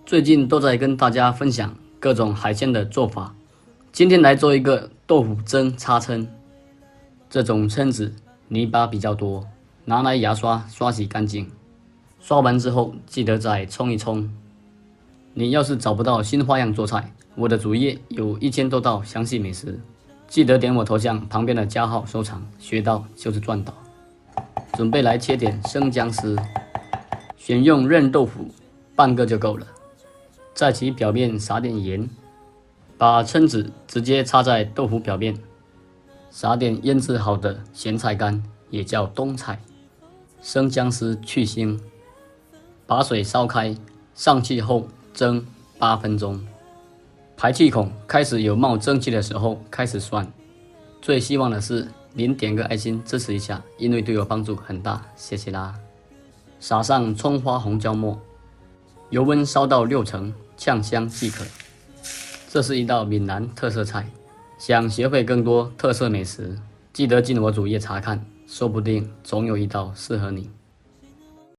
最近都在跟大家分享各种海鲜的做法，今天来做一个豆腐蒸叉蛏。这种蛏子泥巴比较多，拿来牙刷刷洗干净，刷完之后记得再冲一冲。你要是找不到新花样做菜，我的主页有1000多道详细美食，记得点我头像旁边的加号收藏，学到就是赚到。准备来切点生姜丝，选用韧豆腐，半个就够了。在其表面撒点盐，把蛏子直接插在豆腐表面，撒点腌制好的咸菜干，也叫冬菜，生姜丝去腥，把水烧开，上气后蒸8分钟。排气孔开始有冒蒸汽的时候开始涮。最希望的是您点个爱心支持一下，因为对我帮助很大，谢谢啦。撒上葱花红椒末，油温烧到6成，呛香即可。这是一道闽南特色菜，想学会更多特色美食，记得进我主页查看，说不定总有一道适合你。